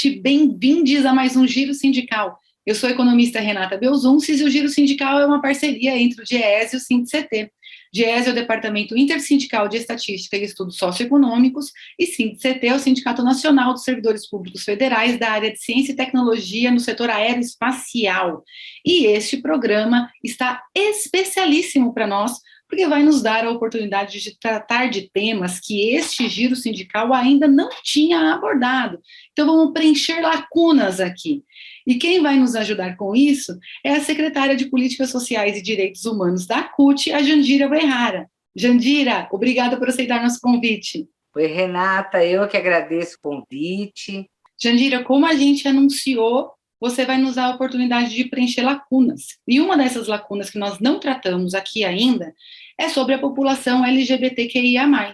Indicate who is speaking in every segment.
Speaker 1: noite, bem-vindos a mais um Giro Sindical. Eu sou a economista Renata Belzunces e o Giro Sindical é uma parceria entre o DIEESE e o SINDIC-CT. DIEESE é o Departamento Intersindical de Estatística e Estudos Socioeconômicos e SINDIC-CT é o Sindicato Nacional dos Servidores Públicos Federais da área de Ciência e Tecnologia no setor aeroespacial. E este programa está especialíssimo para nós, porque vai nos dar a oportunidade de tratar de temas que este giro sindical ainda não tinha abordado. Então, vamos preencher lacunas aqui. E quem vai nos ajudar com isso é a secretária de Políticas Sociais e Direitos Humanos da CUT, a Jandira Uehara. Jandira, obrigada por aceitar nosso convite.
Speaker 2: Oi, Renata, eu que agradeço o convite.
Speaker 1: Jandira, como a gente anunciou, você vai nos dar a oportunidade de preencher lacunas. E uma dessas lacunas que nós não tratamos aqui ainda é sobre a população LGBTQIA+.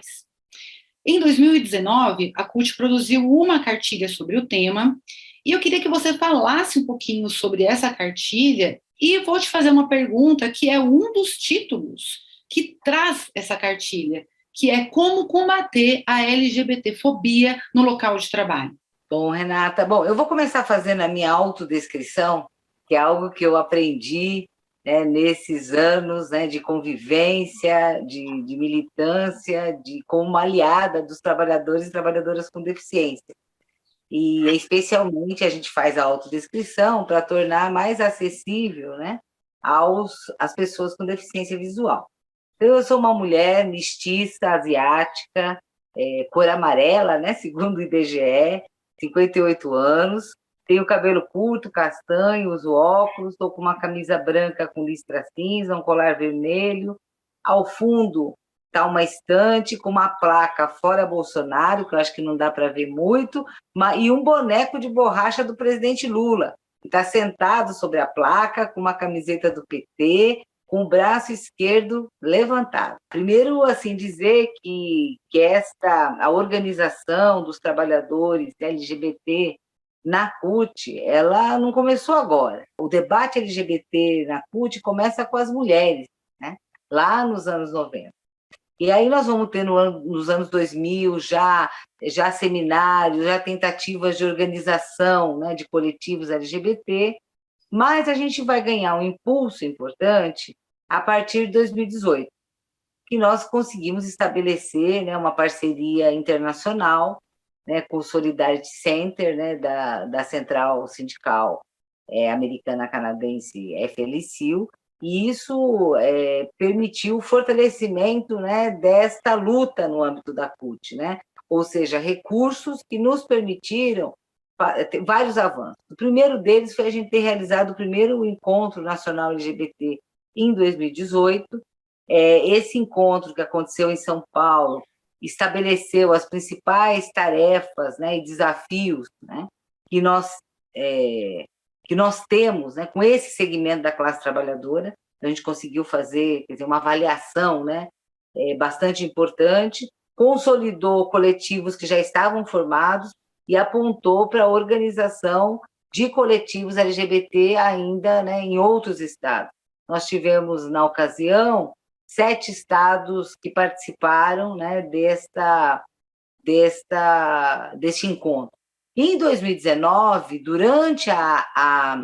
Speaker 1: Em 2019, a CUT produziu uma cartilha sobre o tema, e eu queria que você falasse um pouquinho sobre essa cartilha, e vou te fazer uma pergunta que é um dos títulos que traz essa cartilha, que é como combater a LGBTfobia no local de trabalho.
Speaker 2: Bom, Renata, eu vou começar fazendo a minha autodescrição, que é algo que eu aprendi nesses anos de convivência, de militância, como uma aliada dos trabalhadores e trabalhadoras com deficiência. E, especialmente, a gente faz a autodescrição para tornar mais acessível às pessoas com deficiência visual. Então, eu sou uma mulher mestiça, asiática, cor amarela, segundo o IBGE, 58 anos, tenho cabelo curto, castanho, uso óculos, estou com uma camisa branca com listra cinza, um colar vermelho. Ao fundo está uma estante com uma placa Fora Bolsonaro, que eu acho que não dá para ver muito, e um boneco de borracha do presidente Lula, que está sentado sobre a placa com uma camiseta do PT, com o braço esquerdo levantado. Primeiro, assim, dizer que a organização dos trabalhadores LGBT na CUT, ela não começou agora. O debate LGBT na CUT começa com as mulheres, lá nos anos 90. E aí nós vamos ter nos anos 2000 já seminários, já tentativas de organização de coletivos LGBT, mas a gente vai ganhar um impulso importante a partir de 2018, que nós conseguimos estabelecer uma parceria internacional com o Solidarity Center da Central Sindical Americana-Canadense FLCIL, e isso permitiu o fortalecimento desta luta no âmbito da CUT, ou seja, recursos que nos permitiram vários avanços. O primeiro deles foi a gente ter realizado o primeiro encontro nacional LGBT em 2018. Esse encontro que aconteceu em São Paulo estabeleceu as principais tarefas e desafios que nós temos com esse segmento da classe trabalhadora. A gente conseguiu fazer uma avaliação bastante importante, consolidou coletivos que já estavam formados, e apontou para a organização de coletivos LGBT ainda em outros estados. Nós tivemos, na ocasião, 7 estados que participaram deste encontro. Em 2019, durante a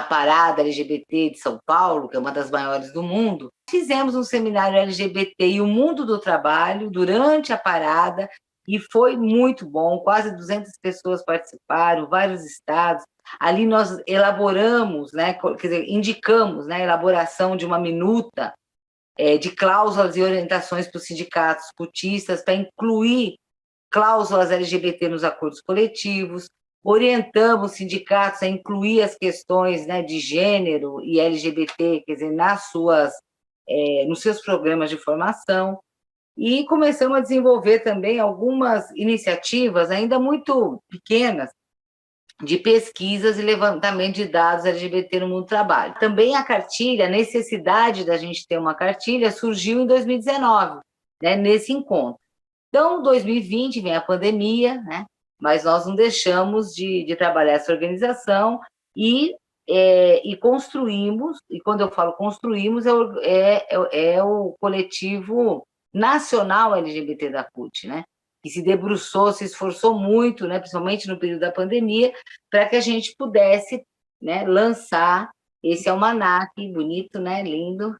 Speaker 2: parada LGBT de São Paulo, que é uma das maiores do mundo, fizemos um seminário LGBT e o mundo do trabalho durante a parada, e foi muito bom, quase 200 pessoas participaram, vários estados. Ali nós elaboramos, indicamos a elaboração de uma minuta de cláusulas e orientações para os sindicatos CUTistas para incluir cláusulas LGBT nos acordos coletivos, orientamos os sindicatos a incluir as questões de gênero e LGBT, nos seus programas de formação. E começamos a desenvolver também algumas iniciativas ainda muito pequenas de pesquisas e levantamento de dados LGBT no mundo do trabalho. Também a cartilha, a necessidade da gente ter uma cartilha surgiu em 2019, nesse encontro. Então, 2020 vem a pandemia, mas nós não deixamos de trabalhar essa organização e construímos, e quando eu falo construímos, é o coletivo nacional LGBT da CUT, que se debruçou, se esforçou muito, né, principalmente no período da pandemia, para que a gente pudesse, né, lançar esse almanaque bonito, né, lindo,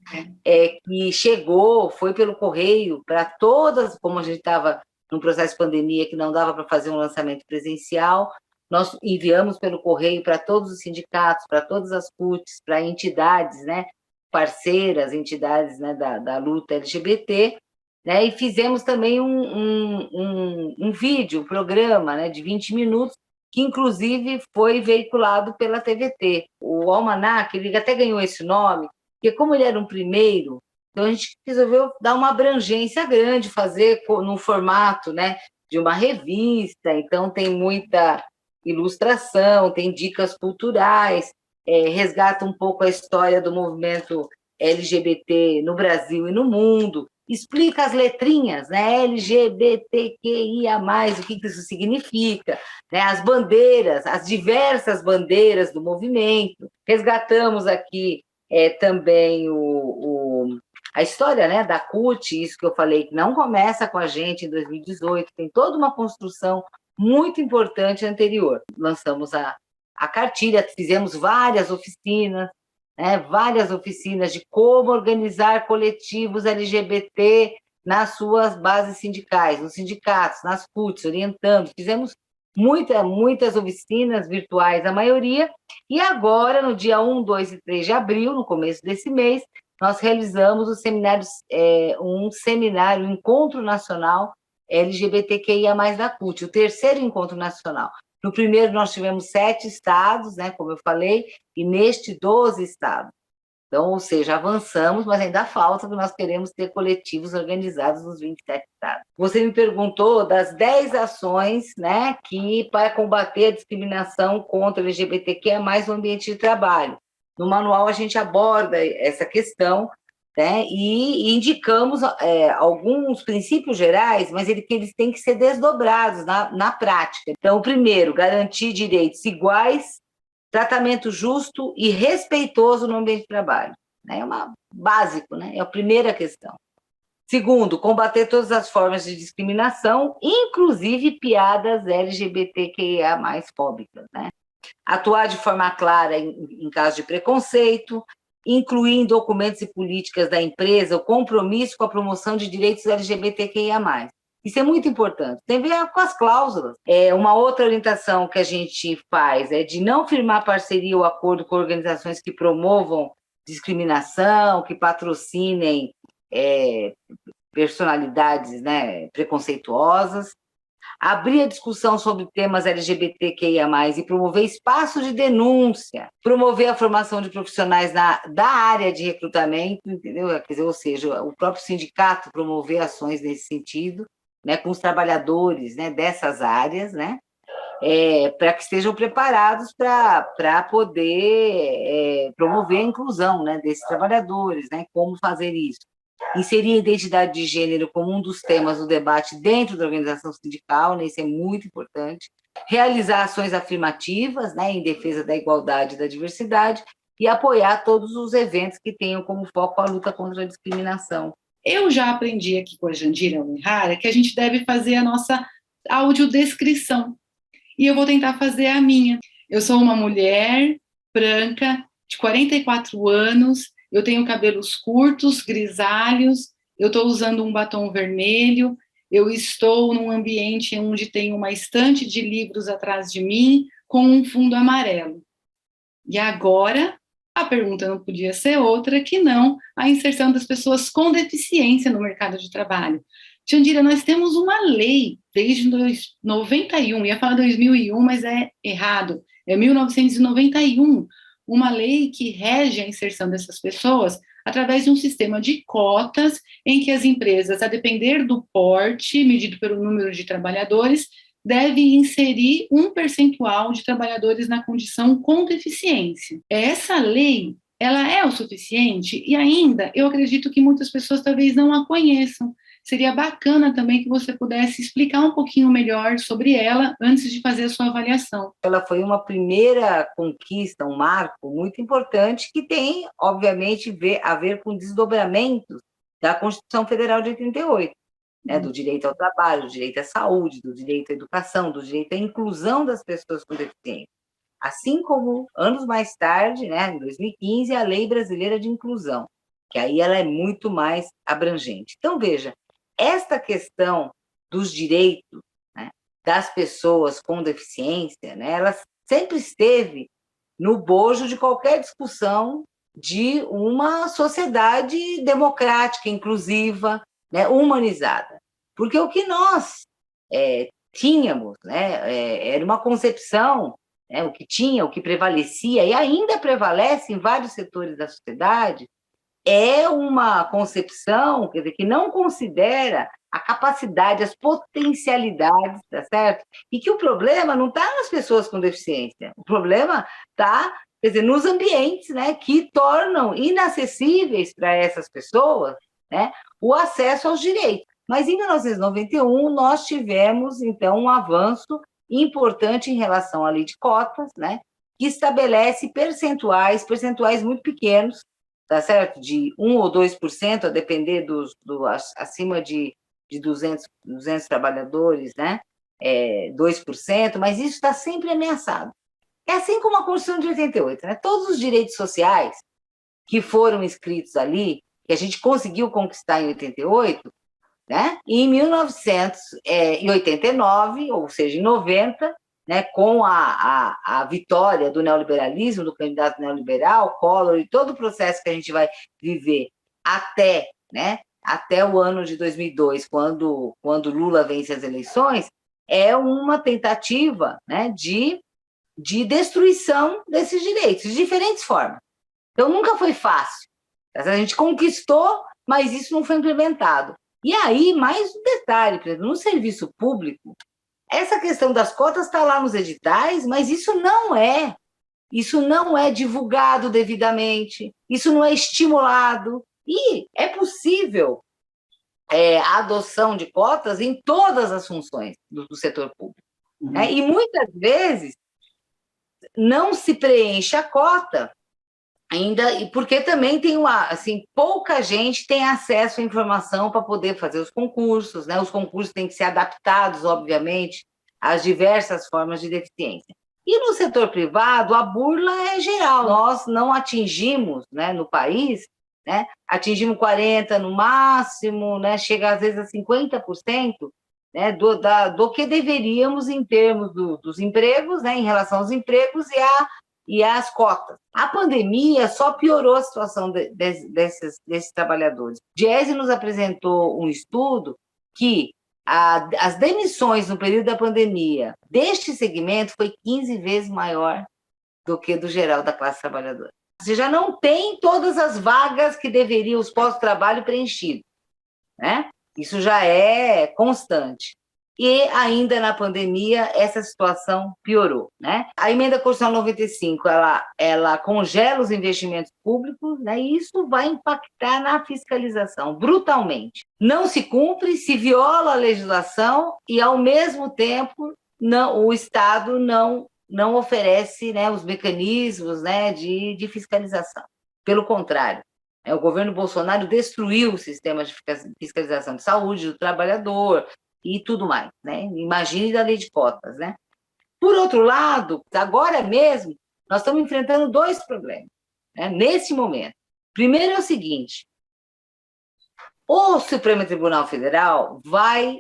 Speaker 2: que chegou, foi pelo correio para todas, como a gente estava num processo de pandemia que não dava para fazer um lançamento presencial, nós enviamos pelo correio para todos os sindicatos, para todas as CUTs, para entidades, né, parceiras, entidades, né, da luta LGBT, né, e fizemos também um vídeo, um programa, né, de 20 minutos, que inclusive foi veiculado pela TVT. O Almanac, ele até ganhou esse nome, porque como ele era um primeiro, então a gente resolveu dar uma abrangência grande, fazer no formato, né, de uma revista, então tem muita ilustração, tem dicas culturais, resgata um pouco a história do movimento LGBT no Brasil e no mundo, explica as letrinhas, né, LGBTQIA+, o que isso significa, né, as bandeiras, as diversas bandeiras do movimento. Resgatamos aqui também a história, né, da CUT, isso que eu falei, que não começa com a gente em 2018, tem toda uma construção muito importante anterior. Lançamos a cartilha, fizemos várias oficinas, né, várias oficinas de como organizar coletivos LGBT nas suas bases sindicais, nos sindicatos, nas CUTs, orientando. Fizemos muitas oficinas virtuais, a maioria, e agora, no dia 1, 2 e 3 de abril, no começo desse mês, nós realizamos um seminário, um encontro nacional LGBTQIA+, da CUT, o terceiro encontro nacional. No primeiro, nós tivemos 7 estados, né, como eu falei, e neste 12 estados. Então, ou seja, avançamos, mas ainda falta, porque nós queremos ter coletivos organizados nos 27 estados. Você me perguntou das 10 ações, né, que para combater a discriminação contra LGBTQIA+, no ambiente de trabalho. No manual, a gente aborda essa questão, né, e indicamos alguns princípios gerais, mas que eles têm que ser desdobrados na prática. Então, o primeiro, garantir direitos iguais, tratamento justo e respeitoso no ambiente de trabalho. É básico, né? É a primeira questão. Segundo, combater todas as formas de discriminação, inclusive piadas LGBTQIA+ fóbicas, né? Atuar de forma clara em caso de preconceito, incluir em documentos e políticas da empresa o compromisso com a promoção de direitos LGBTQIA+. Isso é muito importante. Tem a ver com as cláusulas. Uma outra orientação que a gente faz é de não firmar parceria ou acordo com organizações que promovam discriminação, que patrocinem personalidades, né, preconceituosas. Abrir a discussão sobre temas LGBTQIA+, e promover espaço de denúncia, promover a formação de profissionais da área de recrutamento, entendeu? Quer dizer, ou seja, o próprio sindicato promover ações nesse sentido, né, com os trabalhadores, né, dessas áreas, né, para que estejam preparados para poder promover a inclusão, né, desses trabalhadores, né, como fazer isso. Inserir a identidade de gênero como um dos temas do debate dentro da organização sindical, né, isso é muito importante. Realizar ações afirmativas, né, em defesa da igualdade e da diversidade e apoiar todos os eventos que tenham como foco a luta contra a discriminação.
Speaker 1: Eu já aprendi aqui com a Jandira Uehara que a gente deve fazer a nossa audiodescrição. E eu vou tentar fazer a minha. Eu sou uma mulher branca, de 44 anos, eu tenho cabelos curtos, grisalhos, eu estou usando um batom vermelho, eu estou num ambiente onde tem uma estante de livros atrás de mim, com um fundo amarelo. E agora, a pergunta não podia ser outra que não a inserção das pessoas com deficiência no mercado de trabalho. Jandira, nós temos uma lei desde 91, ia falar 2001, mas é errado, é 1991, uma lei que rege a inserção dessas pessoas através de um sistema de cotas em que as empresas, a depender do porte, medido pelo número de trabalhadores, devem inserir um percentual de trabalhadores na condição com deficiência. Essa lei, ela é o suficiente? E ainda, eu acredito que muitas pessoas talvez não a conheçam. Seria bacana também que você pudesse explicar um pouquinho melhor sobre ela antes de fazer a sua avaliação.
Speaker 2: Ela foi uma primeira conquista, um marco muito importante que tem, obviamente, a ver com desdobramentos da Constituição Federal de 88. né, do direito ao trabalho, do direito à saúde, do direito à educação, do direito à inclusão das pessoas com deficiência. Assim como, anos mais tarde, né, em 2015, a Lei Brasileira de Inclusão, que aí ela é muito mais abrangente. Então, veja, esta questão dos direitos, né, das pessoas com deficiência, né, ela sempre esteve no bojo de qualquer discussão de uma sociedade democrática, inclusiva, né, humanizada. Porque o que nós tínhamos, né, era uma concepção, né, o que tinha, o que prevalecia, e ainda prevalece em vários setores da sociedade, é uma concepção, quer dizer, que não considera a capacidade, as potencialidades, tá certo? E que o problema não está nas pessoas com deficiência, o problema está, quer dizer, nos ambientes, né, que tornam inacessíveis para essas pessoas, né, o acesso aos direitos. Mas em 1991 nós tivemos, então, um avanço importante em relação à lei de cotas, né, que estabelece percentuais muito pequenos, tá certo? De 1 ou 2%, a depender acima de 200 trabalhadores, né? 2%, mas isso está sempre ameaçado. É assim como a Constituição de 88, né? Todos os direitos sociais que foram inscritos ali, que a gente conseguiu conquistar em 88, né? E em 1989, ou seja, em 90, né, com a vitória do neoliberalismo, do candidato neoliberal, Collor, e todo o processo que a gente vai viver até, né, até o ano de 2002, quando Lula vence as eleições, é uma tentativa, né, de destruição desses direitos, de diferentes formas. Então, nunca foi fácil. A gente conquistou, mas isso não foi implementado. E aí, mais um detalhe, por exemplo, no serviço público, essa questão das cotas está lá nos editais, mas isso não é divulgado devidamente, isso não é estimulado, e é possível a adoção de cotas em todas as funções do setor público. Né? E muitas vezes não se preenche a cota ainda, e porque também tem pouca gente tem acesso à informação para poder fazer os concursos, né? Os concursos têm que ser adaptados, obviamente, às diversas formas de deficiência. E no setor privado, a burla é geral. Nós não atingimos, né, no país, né, atingimos 40% no máximo, né, chega às vezes a 50%, né, do que deveríamos em termos dos empregos, né, em relação aos empregos e as cotas. A pandemia só piorou a situação desses trabalhadores. Diese nos apresentou um estudo que as demissões no período da pandemia deste segmento foi 15 vezes maior do que do geral da classe trabalhadora. Você já não tem todas as vagas que deveriam, os postos de trabalho preenchidos, né? Isso já é constante. E ainda na pandemia, essa situação piorou, né? A emenda constitucional 95, ela congela os investimentos públicos, né? E isso vai impactar na fiscalização, brutalmente. Não se cumpre, se viola a legislação e, ao mesmo tempo, o Estado não oferece, né, os mecanismos, né, de fiscalização. Pelo contrário, o governo Bolsonaro destruiu o sistema de fiscalização de saúde do trabalhador, e tudo mais, né? Imagine da lei de cotas, né? Por outro lado, agora mesmo, nós estamos enfrentando dois problemas, né, nesse momento. Primeiro é o seguinte: o Supremo Tribunal Federal vai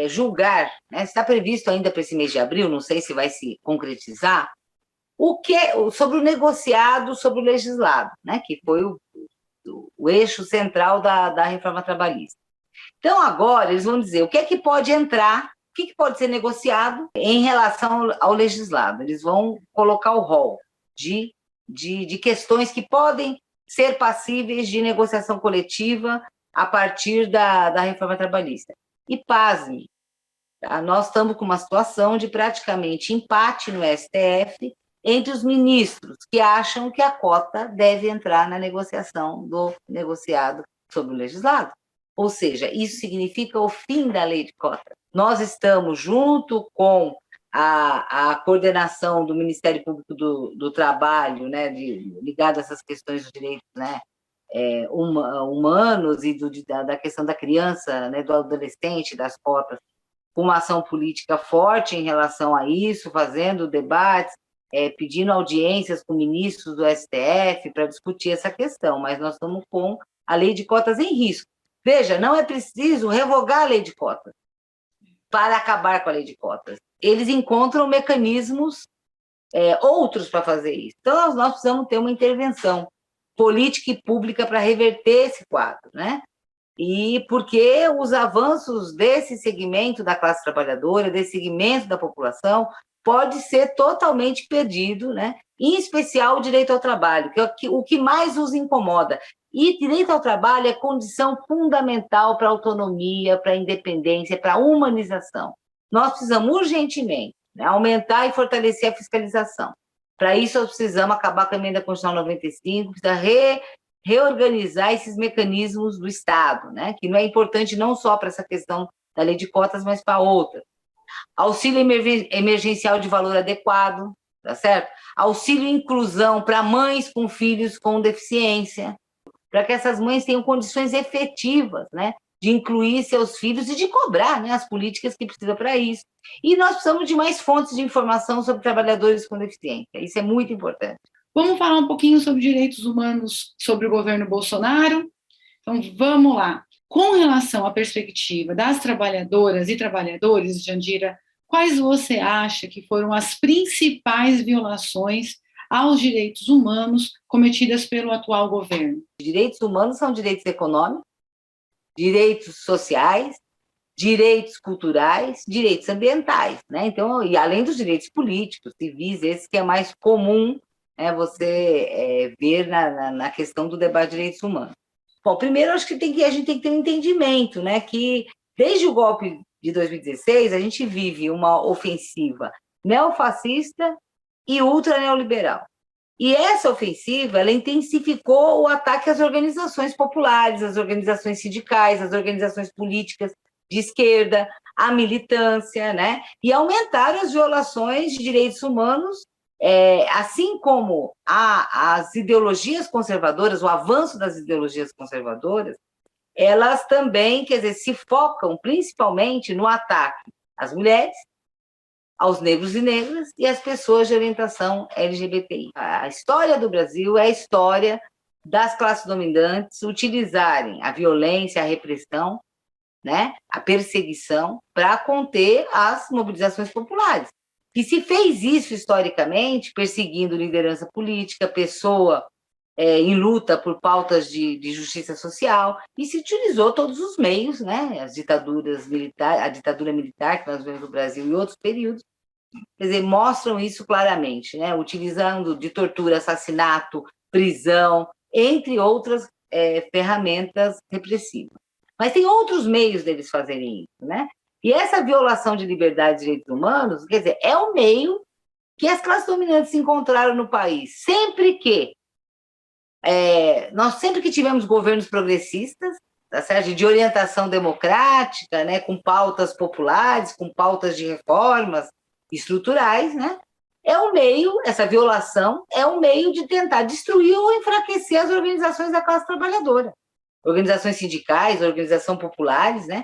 Speaker 2: julgar, né, está previsto ainda para esse mês de abril, não sei se vai se concretizar, sobre o negociado, sobre o legislado, né, que foi o eixo central da reforma trabalhista. Então, agora, eles vão dizer o que é que pode entrar, o que pode ser negociado em relação ao legislado. Eles vão colocar o rol de questões que podem ser passíveis de negociação coletiva a partir da reforma trabalhista. E, pasme, tá? Nós estamos com uma situação de praticamente empate no STF entre os ministros que acham que a cota deve entrar na negociação do negociado sobre o legislado. Ou seja, isso significa o fim da lei de cota. Nós estamos, junto com a coordenação do Ministério Público do Trabalho, né, ligada a essas questões dos direitos, né, humanos e da questão da criança, né, do adolescente, das cotas, com uma ação política forte em relação a isso, fazendo debates, pedindo audiências com ministros do STF para discutir essa questão, mas nós estamos com a lei de cotas em risco. Veja, não é preciso revogar a lei de cotas para acabar com a lei de cotas. Eles encontram mecanismos outros para fazer isso. Então, nós precisamos ter uma intervenção política e pública para reverter esse quadro, né? E porque os avanços desse segmento da classe trabalhadora, desse segmento da população, pode ser totalmente perdido, né? Em especial o direito ao trabalho, que é o que mais os incomoda. E direito ao trabalho é condição fundamental para a autonomia, para a independência, para a humanização. Nós precisamos urgentemente, né, aumentar e fortalecer a fiscalização. Para isso, nós precisamos acabar com a emenda constitucional 95, precisa reorganizar esses mecanismos do Estado, né, que não é importante não só para essa questão da lei de cotas, mas para outras. Auxílio emergencial de valor adequado, tá certo? Auxílio inclusão para mães com filhos com deficiência, para que essas mães tenham condições efetivas, né, de incluir seus filhos e de cobrar, né, as políticas que precisa para isso. E nós precisamos de mais fontes de informação sobre trabalhadores com deficiência. Isso é muito importante.
Speaker 1: Vamos falar um pouquinho sobre direitos humanos sobre o governo Bolsonaro? Então, vamos lá. Com relação à perspectiva das trabalhadoras e trabalhadores, Jandira, quais você acha que foram as principais violações aos direitos humanos cometidas pelo atual governo?
Speaker 2: Direitos humanos são direitos econômicos, direitos sociais, direitos culturais, direitos ambientais, né? Então, e além dos direitos políticos, civis, esse que é mais comum, né, você ver na questão do debate de direitos humanos. Bom, primeiro, acho que a gente tem que ter um entendimento, né, que desde o golpe de 2016, a gente vive uma ofensiva neofascista e ultra-neoliberal. E essa ofensiva, ela intensificou o ataque às organizações populares, às organizações sindicais, às organizações políticas de esquerda, à militância, né? E aumentaram as violações de direitos humanos, assim como as ideologias conservadoras, o avanço das ideologias conservadoras, elas também, quer dizer, se focam principalmente no ataque às mulheres, aos negros e negras e às pessoas de orientação LGBTI. A história do Brasil é a história das classes dominantes utilizarem a violência, a repressão, né, a perseguição para conter as mobilizações populares. E se fez isso historicamente, perseguindo liderança política, pessoa em luta por pautas de justiça social, e se utilizou todos os meios, né, as ditaduras militares, a ditadura militar que nós vemos no Brasil e outros períodos, quer dizer, mostram isso claramente, né, utilizando de tortura, assassinato, prisão, entre outras ferramentas repressivas. Mas tem outros meios deles fazerem isso, né? E essa violação de liberdade e direitos humanos, quer dizer, é o meio que as classes dominantes se encontraram no país. Nós sempre que tivemos governos progressistas, tá certo? De orientação democrática, né? Com pautas populares, com pautas de reformas estruturais, né? Essa violação é um meio de tentar destruir ou enfraquecer as organizações da classe trabalhadora. Organizações sindicais, organizações populares, né?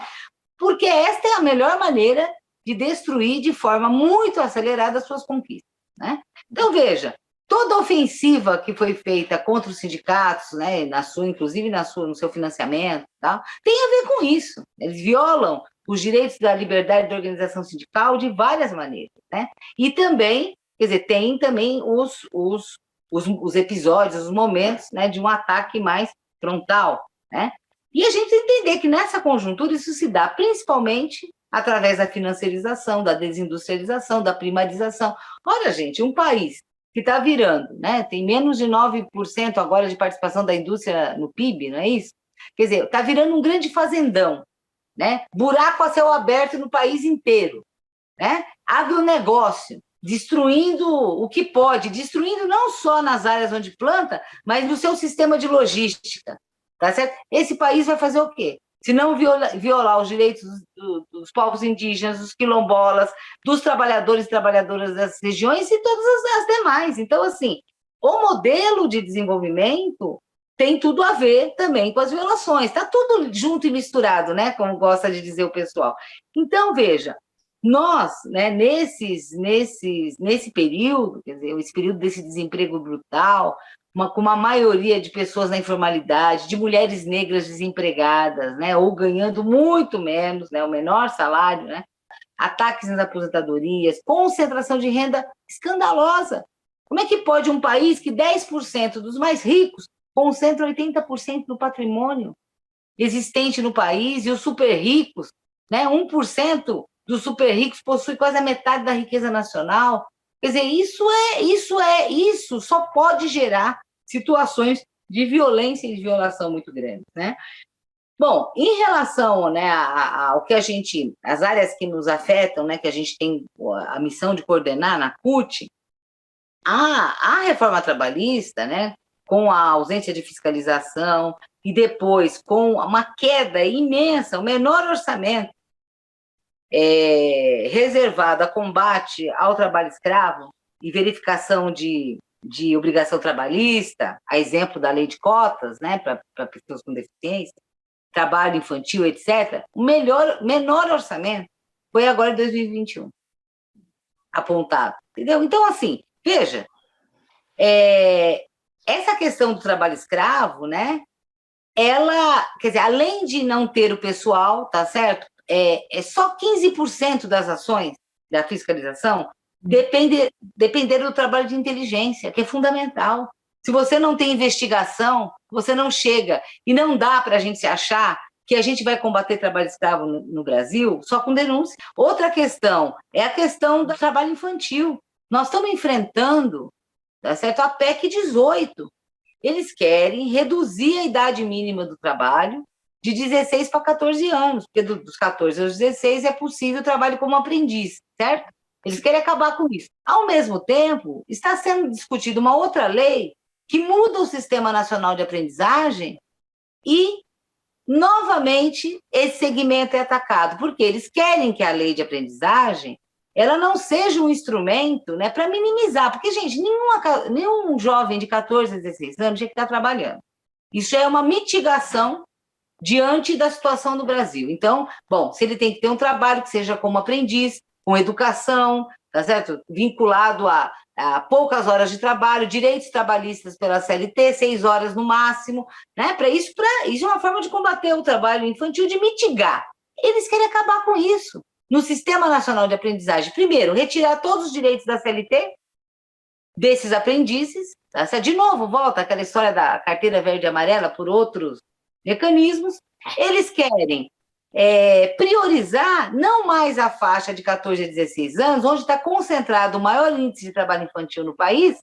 Speaker 2: Porque esta é a melhor maneira de destruir de forma muito acelerada as suas conquistas, né? Então, veja, toda ofensiva que foi feita contra os sindicatos, né, inclusive no seu financiamento, tá, tem a ver com isso. Eles violam os direitos da liberdade de organização sindical de várias maneiras, né? E também, quer dizer, tem também os episódios, os momentos, né, de um ataque mais frontal, né? E a gente tem que entender que nessa conjuntura isso se dá principalmente através da financiarização, da desindustrialização, da primarização. Olha, gente, um país que está virando, né, tem menos de 9% agora de participação da indústria no PIB, não é isso? Quer dizer, está virando um grande fazendão, né? Buraco a céu aberto no país inteiro, né? Agronegócio, destruindo o que pode, destruindo não só nas áreas onde planta, mas no seu sistema de logística. Tá certo? Esse país vai fazer o quê? Se não violar os direitos dos povos indígenas, dos quilombolas, dos trabalhadores e trabalhadoras das regiões e todas as demais. Então, assim, o modelo de desenvolvimento tem tudo a ver também com as violações. Está tudo junto e misturado, né? Como gosta de dizer o pessoal. Então, veja, nós, né, nesse período, quer dizer, esse período desse desemprego brutal, com uma maioria de pessoas na informalidade, de mulheres negras desempregadas, né, ou ganhando muito menos, né, o menor salário, né, ataques nas aposentadorias, concentração de renda escandalosa. Como é que pode um país que 10% dos mais ricos concentra 80% do patrimônio existente no país e os super ricos, né, 1% dos super ricos possui quase a metade da riqueza nacional? Quer dizer, isso só pode gerar situações de violência e de violação muito grandes, né? Bom, em relação, né, ao que as áreas que nos afetam, né, que a gente tem a missão de coordenar na CUT, a reforma trabalhista, né, com a ausência de fiscalização e depois com uma queda imensa, o menor orçamento reservado a combate ao trabalho escravo e verificação de obrigação trabalhista, a exemplo da lei de cotas, né, para pessoas com deficiência, trabalho infantil, etc., o menor orçamento foi agora em 2021, apontado, entendeu? Então, assim, veja, essa questão do trabalho escravo, né, ela, quer dizer, além de não ter o pessoal, tá certo? Só 15% das ações da fiscalização dependeram do trabalho de inteligência, que é fundamental. Se você não tem investigação, você não chega, e não dá para a gente se achar que a gente vai combater trabalho escravo no Brasil só com denúncia. Outra questão é a questão do trabalho infantil. Nós estamos enfrentando, tá certo, a PEC 18. Eles querem reduzir a idade mínima do trabalho de 16 para 14 anos, porque dos 14 aos 16 é possível trabalho como aprendiz, certo? Eles querem acabar com isso. Ao mesmo tempo, está sendo discutida uma outra lei que muda o Sistema Nacional de Aprendizagem e, novamente, esse segmento é atacado, porque eles querem que a lei de aprendizagem ela não seja um instrumento, né, para minimizar, porque, gente, nenhum jovem de 14 a 16 anos tinha que estar trabalhando. Isso é uma mitigação diante da situação do Brasil. Então, bom, se ele tem que ter um trabalho que seja como aprendiz, com educação, tá certo? Vinculado a poucas horas de trabalho, direitos trabalhistas pela CLT, 6 horas no máximo, né? Isso é uma forma de combater o trabalho infantil, de mitigar. Eles querem acabar com isso. No Sistema Nacional de Aprendizagem, primeiro, retirar todos os direitos da CLT desses aprendizes, tá certo? De novo, volta aquela história da carteira verde e amarela por outros mecanismos. Eles querem priorizar não mais a faixa de 14 a 16 anos, onde está concentrado o maior índice de trabalho infantil no país,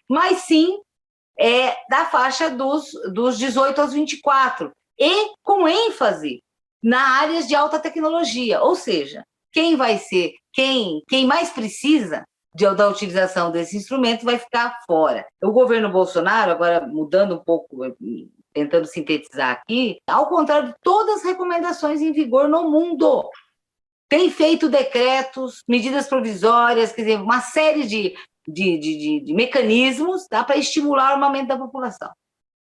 Speaker 2: mas sim da faixa dos 18 aos 24, e com ênfase na áreas de alta tecnologia, ou seja, quem mais precisa da utilização desse instrumento vai ficar fora. O governo Bolsonaro, agora mudando um pouco, tentando sintetizar aqui, ao contrário de todas as recomendações em vigor no mundo, tem feito decretos, medidas provisórias, quer dizer, uma série de mecanismos, tá, para estimular o armamento da população,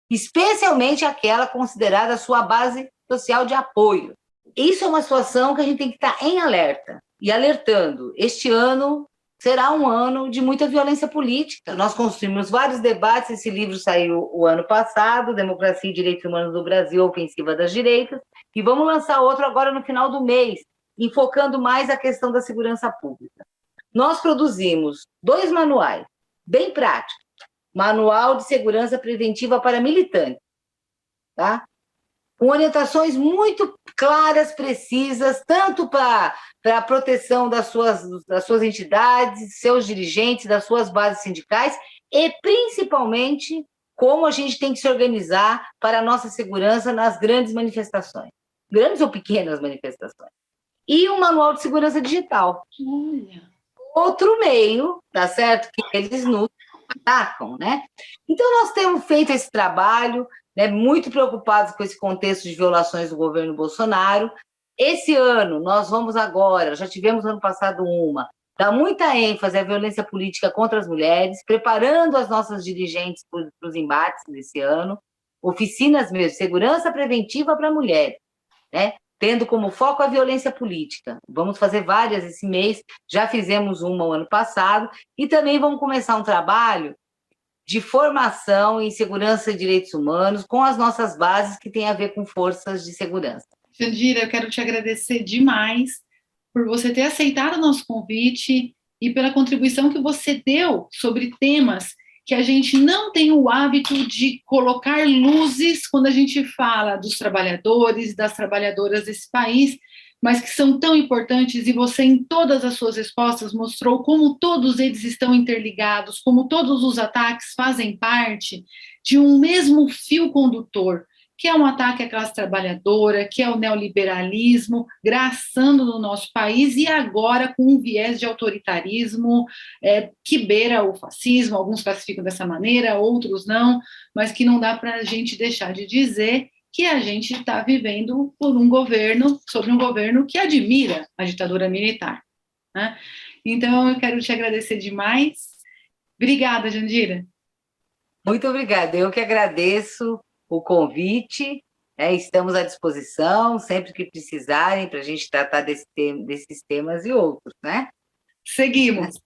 Speaker 2: especialmente aquela considerada a sua base social de apoio. Isso é uma situação que a gente tem que estar em alerta e alertando. Este ano será um ano de muita violência política. Nós construímos vários debates, esse livro saiu o ano passado, Democracia e Direitos Humanos no Brasil, Ofensiva das Direitas, e vamos lançar outro agora no final do mês, enfocando mais a questão da segurança pública. Nós produzimos 2 manuais, bem práticos. Manual de Segurança Preventiva para Militantes, tá? Com orientações muito claras, precisas, tanto para a proteção das suas entidades, seus dirigentes, das suas bases sindicais, e principalmente como a gente tem que se organizar para a nossa segurança nas grandes manifestações, grandes ou pequenas manifestações. E um manual de segurança digital. Outro meio, tá certo? Que eles nos atacam, né? Então, nós temos feito esse trabalho, né, muito preocupados com esse contexto de violações do governo Bolsonaro. Esse ano, nós vamos agora, já tivemos ano passado dar muita ênfase à violência política contra as mulheres, preparando as nossas dirigentes para os embates desse ano. oficinas mesmo, segurança preventiva para mulheres, né? Tendo como foco a violência política. Vamos fazer várias esse mês, já fizemos uma o ano passado, e também vamos começar um trabalho de formação em segurança e direitos humanos com as nossas bases que tem a ver com forças de segurança.
Speaker 1: Jandira, eu quero te agradecer demais por você ter aceitado o nosso convite e pela contribuição que você deu sobre temas que a gente não tem o hábito de colocar luzes quando a gente fala dos trabalhadores, das trabalhadoras desse país, mas que são tão importantes, e você, em todas as suas respostas, mostrou como todos eles estão interligados, como todos os ataques fazem parte de um mesmo fio condutor, que é um ataque à classe trabalhadora, que é o neoliberalismo graçando no nosso país, e agora com um viés de autoritarismo que beira o fascismo, alguns classificam dessa maneira, outros não, mas que não dá para a gente deixar de dizer que a gente está vivendo sob um governo que admira a ditadura militar, né? Então, eu quero te agradecer demais. Obrigada, Jandira.
Speaker 2: Muito obrigada, eu que agradeço o convite, estamos à disposição, sempre que precisarem, para a gente tratar desses temas e outros, né?
Speaker 1: Seguimos.